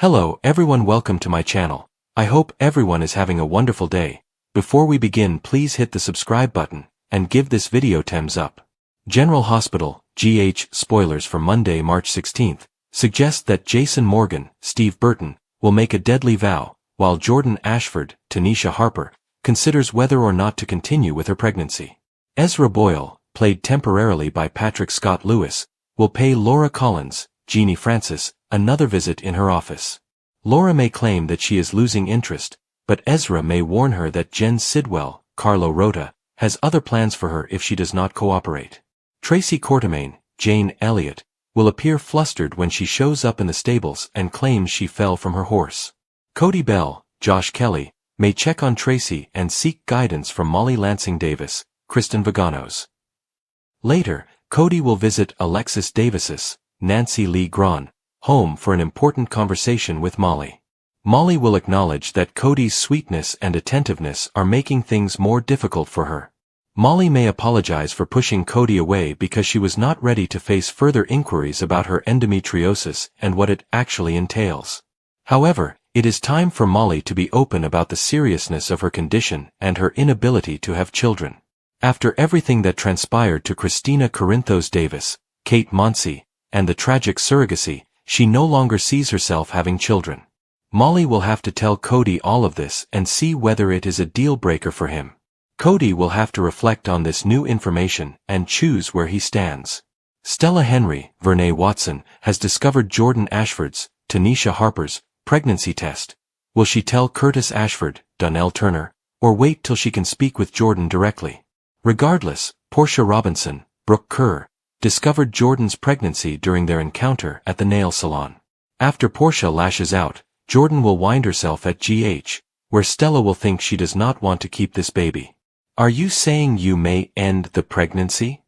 Hello everyone, welcome to my channel. I hope everyone is having a wonderful day. Before we begin, please hit the subscribe button and give this video thumbs up. General Hospital, GH, spoilers for Monday, March 16th, suggest that Jason Morgan, Steve Burton, will make a deadly vow, while Jordon Ashford, Tanisha Harper, considers whether or not to continue with her pregnancy. Ezra Boyle, played temporarily by Patrick Scott Lewis, will pay Laura Collins, Jeannie Francis, another visit in her office. Laura may claim that she is losing interest, but Ezra may warn her that Jen Sidwell, Carlo Rota, has other plans for her if she does not cooperate. Tracy Quartermaine, Jane Elliott, will appear flustered when she shows up in the stables and claims she fell from her horse. Cody Bell, Josh Kelly, may check on Tracy and seek guidance from Molly Lansing Davis, Kristen Vaganos. Later, Cody will visit Alexis Davis's, Nancy Lee Grahn, home for an important conversation with Molly. Molly will acknowledge that Cody's sweetness and attentiveness are making things more difficult for her. Molly may apologize for pushing Cody away because she was not ready to face further inquiries about her endometriosis and what it actually entails. However, it is time for Molly to be open about the seriousness of her condition and her inability to have children. After everything that transpired to Christina Corinthos Davis, Kate Monsey, and the tragic surrogacy, she no longer sees herself having children. Molly will have to tell Cody all of this and see whether it is a deal breaker for him. Cody will have to reflect on this new information and choose where he stands. Stella Henry, Vernee Watson, has discovered Jordon Ashford's, Tanisha Harper's, pregnancy test. Will she tell Curtis Ashford, Donnell Turner, or wait till she can speak with Jordon directly? Regardless, Portia Robinson, Brooke Kerr, discovered Jordon's pregnancy during their encounter at the nail salon. After Portia lashes out, Jordon will wind herself at GH, where Stella will think she does not want to keep this baby. Are you saying you may end the pregnancy?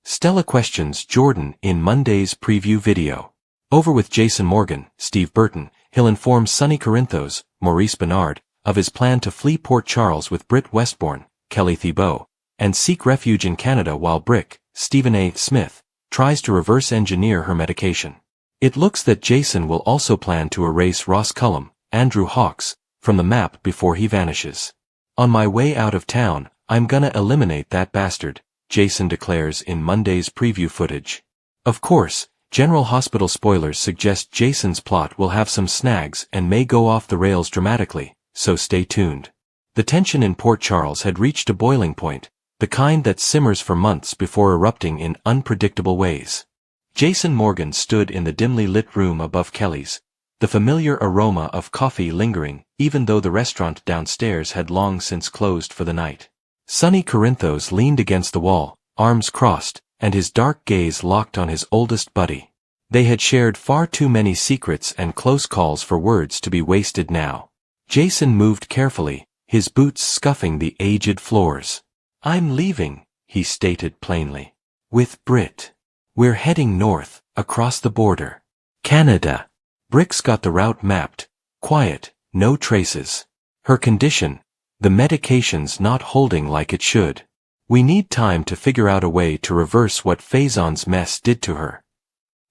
Stella questions Jordon in Monday's preview video. Over with Jason Morgan, Steve Burton, he'll inform Sonny Corinthos, Maurice Bernard, of his plan to flee Port Charles with Britt Westbourne, Kelly Thibault, and seek refuge in Canada while Brick, Stephen A. Smith, tries to reverse engineer her medication. It looks that Jason will also plan to erase Ross Cullum, Andrew Hawks, from the map before he vanishes. On my way out of town, I'm gonna eliminate that bastard, Jason declares in Monday's preview footage. Of course, General Hospital spoilers suggest Jason's plot will have some snags and may go off the rails dramatically, so stay tuned. The tension in Port Charles had reached a boiling point, the kind that simmers for months before erupting in unpredictable ways. Jason Morgan stood in the dimly lit room above Kelly's, the familiar aroma of coffee lingering, even though the restaurant downstairs had long since closed for the night. Sonny Corinthos leaned against the wall, arms crossed, and his dark gaze locked on his oldest buddy. They had shared far too many secrets and close calls for words to be wasted now. Jason moved carefully, his boots scuffing the aged floors. I'm leaving, he stated plainly. With Britt. We're heading north, across the border. Canada. Brick's got the route mapped. Quiet, no traces. Her condition, the medication's not holding like it should. We need time to figure out a way to reverse what Faison's mess did to her.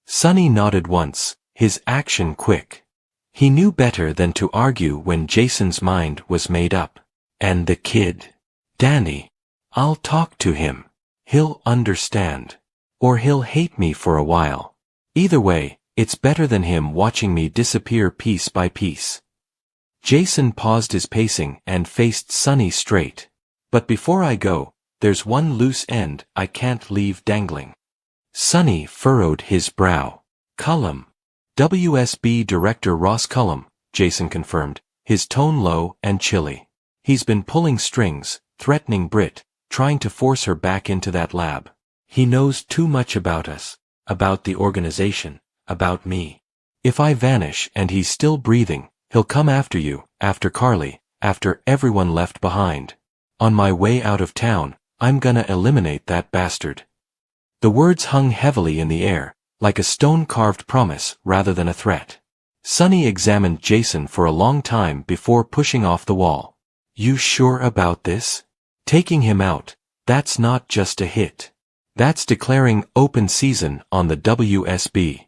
Sonny nodded once, his action quick. He knew better than to argue when Jason's mind was made up. And the kid. Danny. I'll talk to him. He'll understand. Or he'll hate me for a while. Either way, it's better than him watching me disappear piece by piece. Jason paused his pacing and faced Sonny straight. But before I go, there's one loose end I can't leave dangling. Sonny furrowed his brow. Cullum. WSB Director Ross Cullum, Jason confirmed, his tone low and chilly. He's been pulling strings, threatening Britt, trying to force her back into that lab. He knows too much about us, about the organization, about me. If I vanish and he's still breathing, he'll come after you, after Carly, after everyone left behind. On my way out of town, I'm gonna eliminate that bastard. The words hung heavily in the air, like a stone-carved promise rather than a threat. Sonny examined Jason for a long time before pushing off the wall. You sure about this? Taking him out, that's not just a hit. That's declaring open season on the WSB.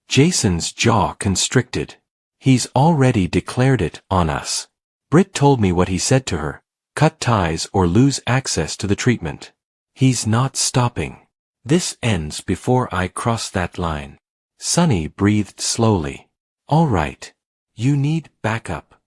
Jason's jaw constricted. He's already declared it on us. Britt told me what he said to her. Cut ties or lose access to the treatment. He's not stopping. This ends before I cross that line. Sunny breathed slowly. All right. You need backup.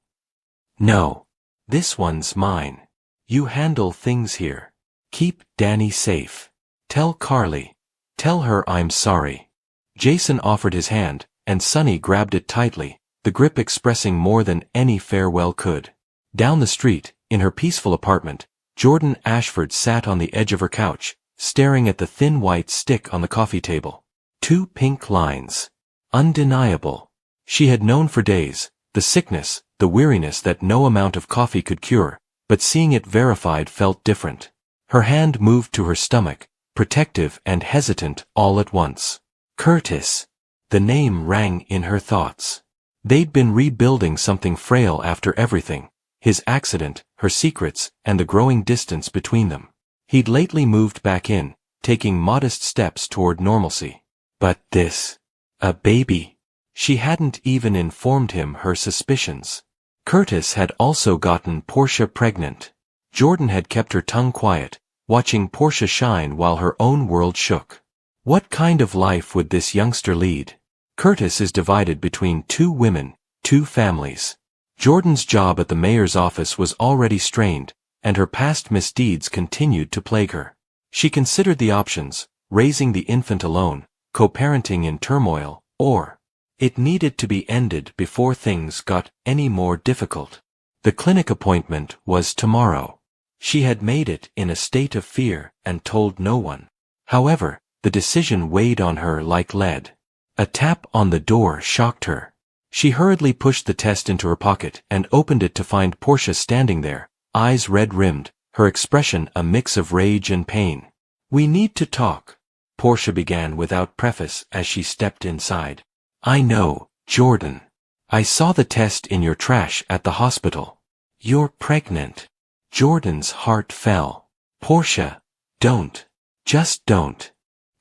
No. This one's mine. You handle things here. Keep Danny safe. Tell Carly. Tell her I'm sorry. Jason offered his hand, and Sunny grabbed it tightly, the grip expressing more than any farewell could. Down the street, in her peaceful apartment, Jordon Ashford sat on the edge of her couch, staring at the thin white stick on the coffee table. 2 pink lines. Undeniable. She had known for days, the sickness, the weariness that no amount of coffee could cure, but seeing it verified felt different. Her hand moved to her stomach, protective and hesitant all at once. Curtis. The name rang in her thoughts. They'd been rebuilding something frail after everything. His accident, her secrets, and the growing distance between them. He'd lately moved back in, taking modest steps toward normalcy. But this. A baby. She hadn't even informed him her suspicions. Curtis had also gotten Portia pregnant. Jordon had kept her tongue quiet, watching Portia shine while her own world shook. What kind of life would this youngster lead? Curtis is divided between 2 women, 2 families. Jordon's job at the mayor's office was already strained, and her past misdeeds continued to plague her. She considered the options, raising the infant alone, co-parenting in turmoil, or it needed to be ended before things got any more difficult. The clinic appointment was tomorrow. She had made it in a state of fear and told no one. However, the decision weighed on her like lead. A tap on the door shocked her. She hurriedly pushed the test into her pocket and opened it to find Portia standing there, eyes red-rimmed, her expression a mix of rage and pain. "We need to talk," Portia began without preface as she stepped inside. "I know, Jordon. I saw the test in your trash at the hospital. You're pregnant." Jordon's heart fell. "Portia, don't. Just don't.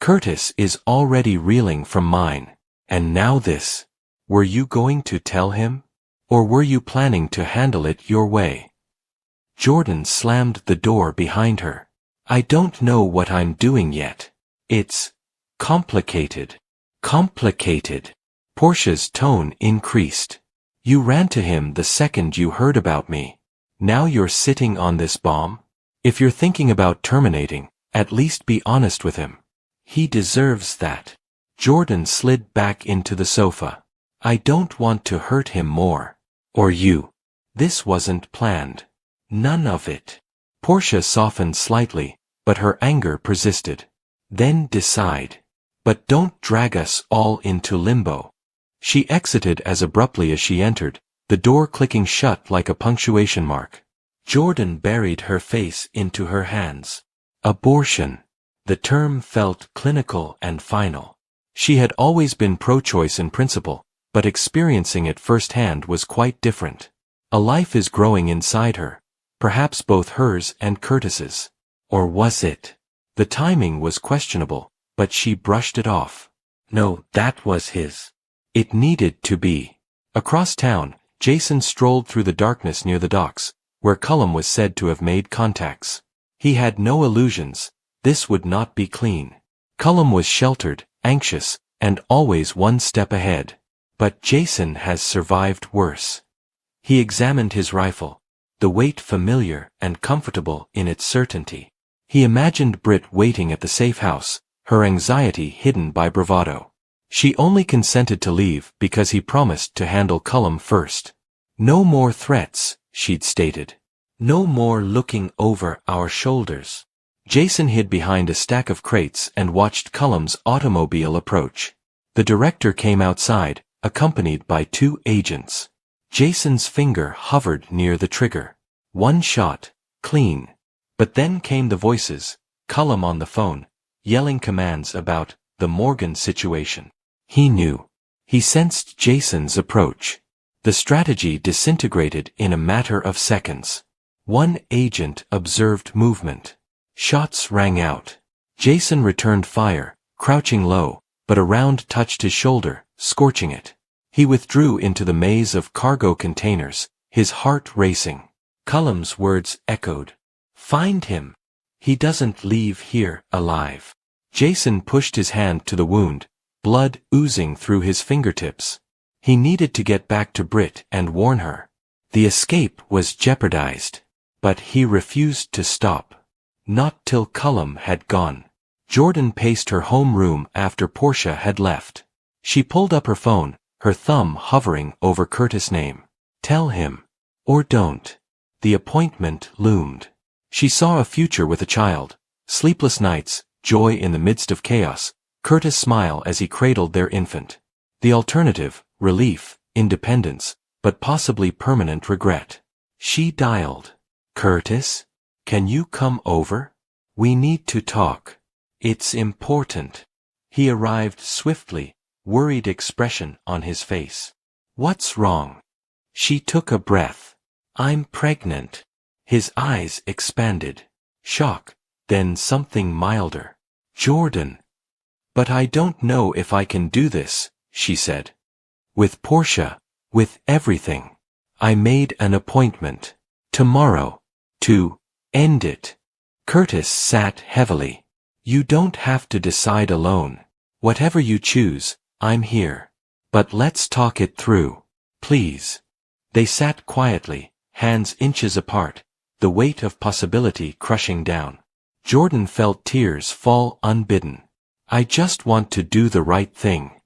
Curtis is already reeling from mine. And now this. Were you going to tell him? Or were you planning to handle it your way?" Jordon slammed the door behind her. "I don't know what I'm doing yet. It's complicated." Complicated. Portia's tone increased. "You ran to him the second you heard about me. Now you're sitting on this bomb? If you're thinking about terminating, at least be honest with him. He deserves that." Jordon slid back into the sofa. "I don't want to hurt him more. Or you. This wasn't planned. None of it." Portia softened slightly, but her anger persisted. "Then decide. But don't drag us all into limbo." She exited as abruptly as she entered, the door clicking shut like a punctuation mark. Jordon buried her face into her hands. Abortion. The term felt clinical and final. She had always been pro-choice in principle, but experiencing it firsthand was quite different. A life is growing inside her, perhaps both hers and Curtis's. Or was it? The timing was questionable, but she brushed it off. No, that was his. It needed to be. Across town, Jason strolled through the darkness near the docks, where Cullum was said to have made contacts. He had no illusions. This would not be clean. Cullum was sheltered, anxious, and always one step ahead. But Jason has survived worse. He examined his rifle, the weight familiar and comfortable in its certainty. He imagined Britt waiting at the safe house, her anxiety hidden by bravado. She only consented to leave because he promised to handle Cullum first. "No more threats," she'd stated. "No more looking over our shoulders." Jason hid behind a stack of crates and watched Cullum's automobile approach. The director came outside, accompanied by 2 agents. Jason's finger hovered near the trigger. One shot, clean. But then came the voices, Cullum on the phone, yelling commands about the Morgan situation. He knew. He sensed Jason's approach. The strategy disintegrated in a matter of seconds. One agent observed movement. Shots rang out. Jason returned fire, crouching low, but a round touched his shoulder, scorching it. He withdrew into the maze of cargo containers, his heart racing. Cullum's words echoed. Find him. He doesn't leave here alive. Jason pushed his hand to the wound, blood oozing through his fingertips. He needed to get back to Britt and warn her. The escape was jeopardized. But he refused to stop. Not till Cullum had gone. Jordon paced her home room after Portia had left. She pulled up her phone, her thumb hovering over Curtis' name. Tell him. Or don't. The appointment loomed. She saw a future with a child, sleepless nights, joy in the midst of chaos, Curtis' smile as he cradled their infant. The alternative, relief, independence, but possibly permanent regret. She dialed. Curtis? Can you come over? We need to talk. It's important. He arrived swiftly, worried expression on his face. What's wrong? She took a breath. I'm pregnant. His eyes expanded. Shock, then something milder. Jordon. But I don't know if I can do this, she said. With Portia, with everything. I made an appointment. Tomorrow. To end it. Curtis sat heavily. You don't have to decide alone. Whatever you choose, I'm here. But let's talk it through. Please. They sat quietly, hands inches apart, the weight of possibility crushing down. Jordon felt tears fall unbidden. I just want to do the right thing.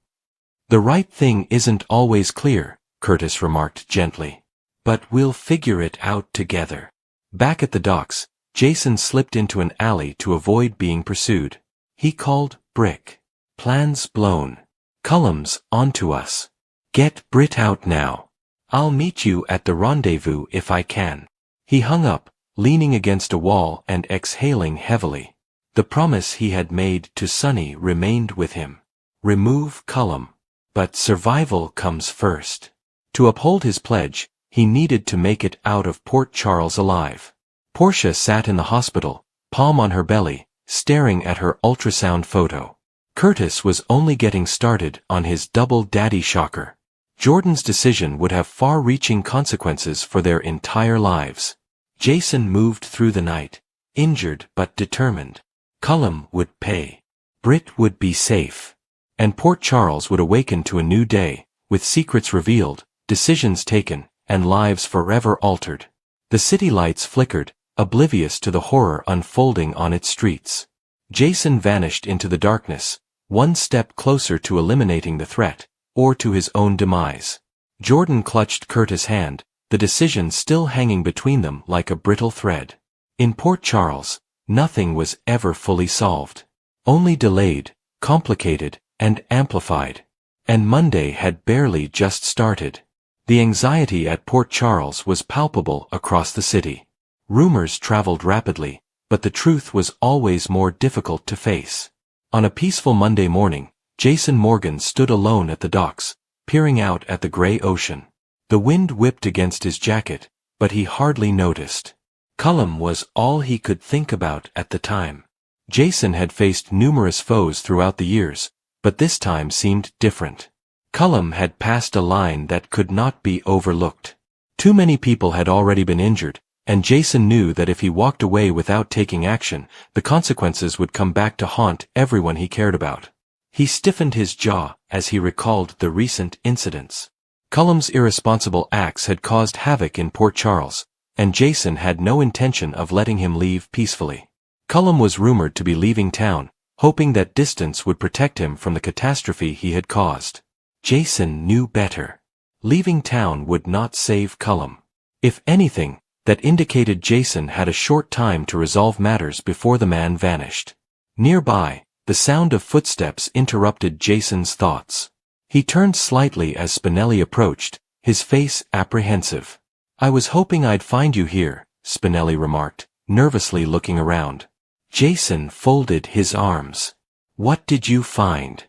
The right thing isn't always clear, Curtis remarked gently. But we'll figure it out together. Back at the docks, Jason slipped into an alley to avoid being pursued. He called Brick. Plans blown. Cullum's onto us. Get Britt out now. I'll meet you at the rendezvous if I can. He hung up, leaning against a wall and exhaling heavily. The promise he had made to Sunny remained with him. Remove Cullum. But survival comes first. To uphold his pledge, he needed to make it out of Port Charles alive. Portia sat in the hospital, palm on her belly, staring at her ultrasound photo. Curtis was only getting started on his double daddy shocker. Jordon's decision would have far-reaching consequences for their entire lives. Jason moved through the night, injured but determined. Cullum would pay. Britt would be safe. And Port Charles would awaken to a new day, with secrets revealed, decisions taken, and lives forever altered. The city lights flickered, oblivious to the horror unfolding on its streets. Jason vanished into the darkness, one step closer to eliminating the threat, or to his own demise. Jordon clutched Curtis' hand, the decision still hanging between them like a brittle thread. In Port Charles, nothing was ever fully solved. Only delayed, complicated, and amplified. And Monday had barely just started. The anxiety at Port Charles was palpable across the city. Rumors traveled rapidly, but the truth was always more difficult to face. On a peaceful Monday morning, Jason Morgan stood alone at the docks, peering out at the gray ocean. The wind whipped against his jacket, but he hardly noticed. Cullum was all he could think about at the time. Jason had faced numerous foes throughout the years, but this time seemed different. Cullum had passed a line that could not be overlooked. Too many people had already been injured, and Jason knew that if he walked away without taking action, the consequences would come back to haunt everyone he cared about. He stiffened his jaw as he recalled the recent incidents. Cullum's irresponsible acts had caused havoc in Port Charles, and Jason had no intention of letting him leave peacefully. Cullum was rumored to be leaving town, hoping that distance would protect him from the catastrophe he had caused. Jason knew better. Leaving town would not save Cullum. If anything, that indicated Jason had a short time to resolve matters before the man vanished. Nearby, the sound of footsteps interrupted Jason's thoughts. He turned slightly as Spinelli approached, his face apprehensive. I was hoping I'd find you here, Spinelli remarked, nervously looking around. Jason folded his arms. What did you find?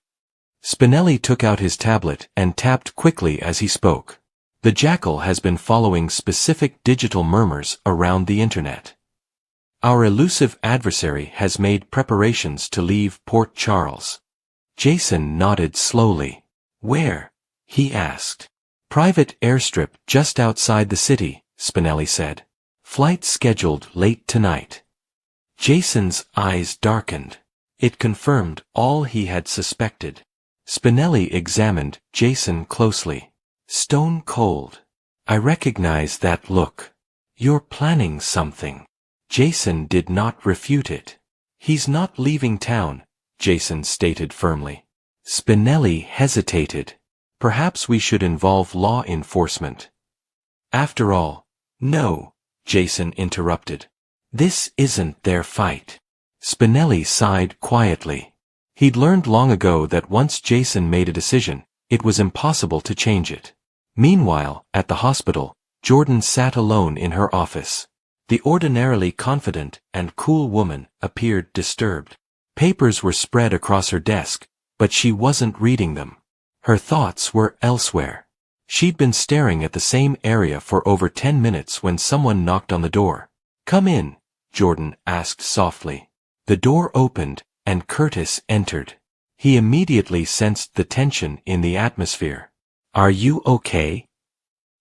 Spinelli took out his tablet and tapped quickly as he spoke. The jackal has been following specific digital murmurs around the internet. Our elusive adversary has made preparations to leave Port Charles. Jason nodded slowly. Where? he asked. Private airstrip just outside the city, Spinelli said. Flight scheduled late tonight. Jason's eyes darkened. It confirmed all he had suspected. Spinelli examined Jason closely. Stone cold. I recognize that look. You're planning something. Jason did not refute it. He's not leaving town, Jason stated firmly. Spinelli hesitated. Perhaps we should involve law enforcement. After all, no, Jason interrupted. This isn't their fight. Spinelli sighed quietly. He'd learned long ago that once Jason made a decision, it was impossible to change it. Meanwhile, at the hospital, Jordon sat alone in her office. The ordinarily confident and cool woman appeared disturbed. Papers were spread across her desk, but she wasn't reading them. Her thoughts were elsewhere. She'd been staring at the same area for over 10 minutes when someone knocked on the door. Come in, Jordon asked softly. The door opened, and Curtis entered. He immediately sensed the tension in the atmosphere. Are you okay?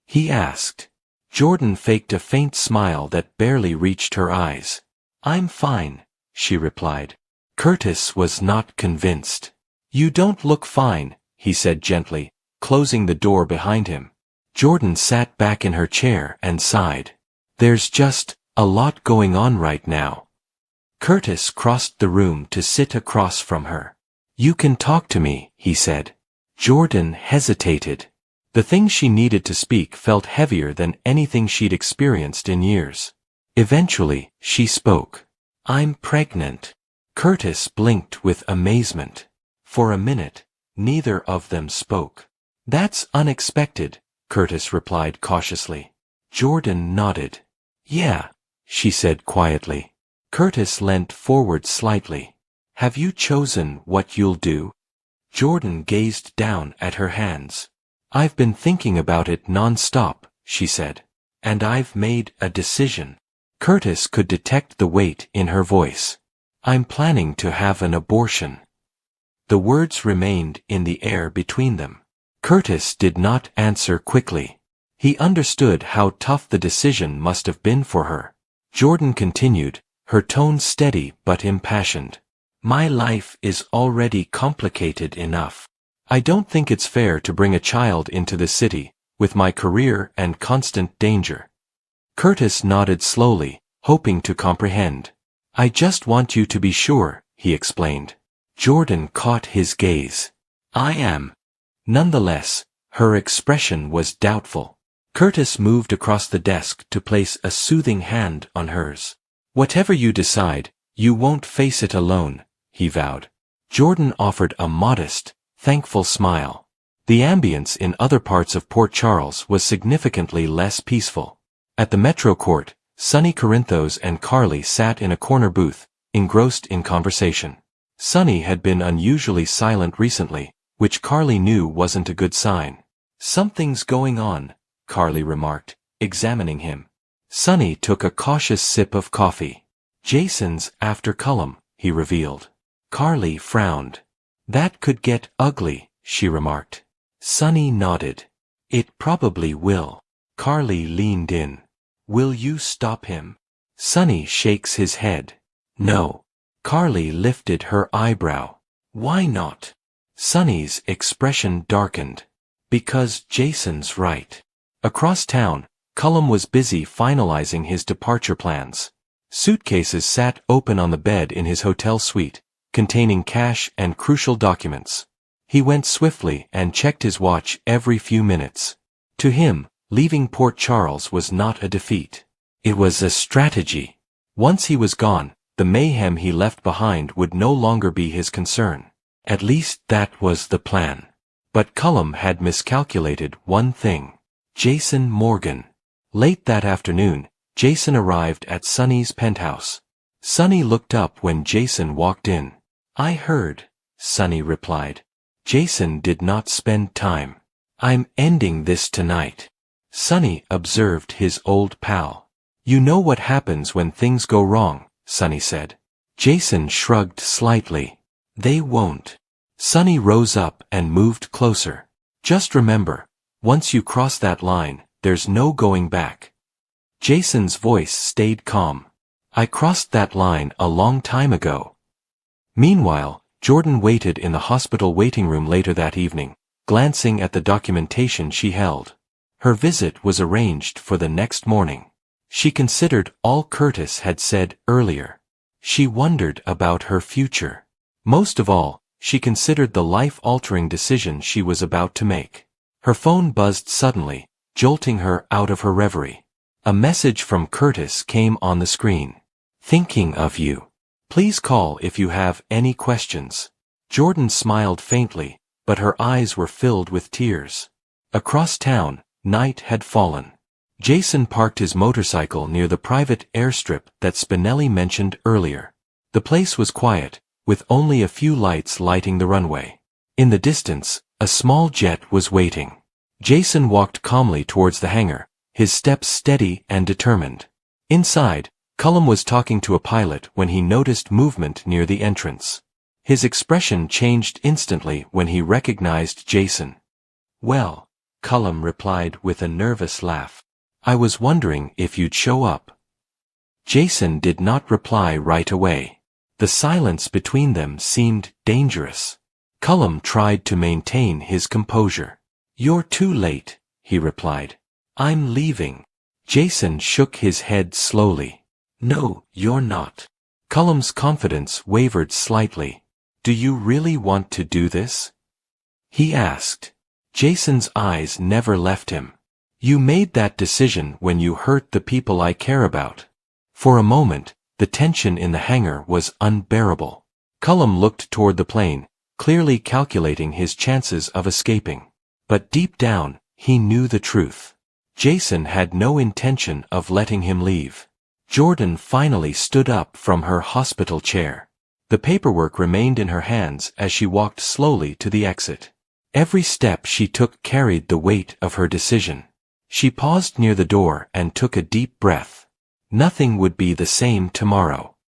He asked. Jordon faked a faint smile that barely reached her eyes. I'm fine, she replied. Curtis was not convinced. You don't look fine, he said gently, closing the door behind him. Jordon sat back in her chair and sighed. There's just a lot going on right now. Curtis crossed the room to sit across from her. You can talk to me, he said. Jordon hesitated. The thing she needed to speak felt heavier than anything she'd experienced in years. Eventually, she spoke. I'm pregnant. Curtis blinked with amazement. For a minute, neither of them spoke. That's unexpected, Curtis replied cautiously. Jordon nodded. Yeah, she said quietly. Curtis leant forward slightly. Have you chosen what you'll do? Jordon gazed down at her hands. I've been thinking about it non-stop, she said. And I've made a decision. Curtis could detect the weight in her voice. I'm planning to have an abortion. The words remained in the air between them. Curtis did not answer quickly. He understood how tough the decision must have been for her. Jordon continued, her tone steady but impassioned. My life is already complicated enough. I don't think it's fair to bring a child into the city, with my career and constant danger. Curtis nodded slowly, hoping to comprehend. I just want you to be sure, he explained. Jordon caught his gaze. I am. Nonetheless, her expression was doubtful. Curtis moved across the desk to place a soothing hand on hers. Whatever you decide, you won't face it alone, he vowed. Jordon offered a modest, thankful smile. The ambience in other parts of Port Charles was significantly less peaceful. At the Metro Court, Sonny Corinthos and Carly sat in a corner booth, engrossed in conversation. Sonny had been unusually silent recently, which Carly knew wasn't a good sign. Something's going on, Carly remarked, examining him. Sonny took a cautious sip of coffee. Jason's after Cullum, he revealed. Carly frowned. That could get ugly, she remarked. Sonny nodded. It probably will. Carly leaned in. Will you stop him? Sonny shakes his head. No. Carly lifted her eyebrow. Why not? Sonny's expression darkened. Because Jason's right. Across town, Cullum was busy finalizing his departure plans. Suitcases sat open on the bed in his hotel suite, containing cash and crucial documents. He went swiftly and checked his watch every few minutes. To him, leaving Port Charles was not a defeat. It was a strategy. Once he was gone, the mayhem he left behind would no longer be his concern. At least that was the plan. But Cullum had miscalculated one thing. Jason Morgan. Late that afternoon, Jason arrived at Sonny's penthouse. Sonny looked up when Jason walked in. I heard, Sonny replied. Jason did not spend time. I'm ending this tonight. Sonny observed his old pal. You know what happens when things go wrong, Sonny said. Jason shrugged slightly. They won't. Sonny rose up and moved closer. Just remember, once you cross that line, there's no going back. Jason's voice stayed calm. I crossed that line a long time ago. Meanwhile, Jordon waited in the hospital waiting room later that evening, glancing at the documentation she held. Her visit was arranged for the next morning. She considered all Curtis had said earlier. She wondered about her future. Most of all, she considered the life-altering decision she was about to make. Her phone buzzed suddenly, jolting her out of her reverie. A message from Curtis came on the screen. Thinking of you. Please call if you have any questions. Jordon smiled faintly, but her eyes were filled with tears. Across town, night had fallen. Jason parked his motorcycle near the private airstrip that Spinelli mentioned earlier. The place was quiet, with only a few lights lighting the runway. In the distance, a small jet was waiting. Jason walked calmly towards the hangar, his steps steady and determined. Inside, Cullum was talking to a pilot when he noticed movement near the entrance. His expression changed instantly when he recognized Jason. "Well," Cullum replied with a nervous laugh. "I was wondering if you'd show up." Jason did not reply right away. The silence between them seemed dangerous. Cullum tried to maintain his composure. "You're too late," he replied. "I'm leaving." Jason shook his head slowly. "No, you're not." Cullum's confidence wavered slightly. "Do you really want to do this?" he asked. Jason's eyes never left him. "You made that decision when you hurt the people I care about." For a moment, the tension in the hangar was unbearable. Cullum looked toward the plane, clearly calculating his chances of escaping. But deep down, he knew the truth. Jason had no intention of letting him leave. Jordon finally stood up from her hospital chair. The paperwork remained in her hands as she walked slowly to the exit. Every step she took carried the weight of her decision. She paused near the door and took a deep breath. Nothing would be the same tomorrow.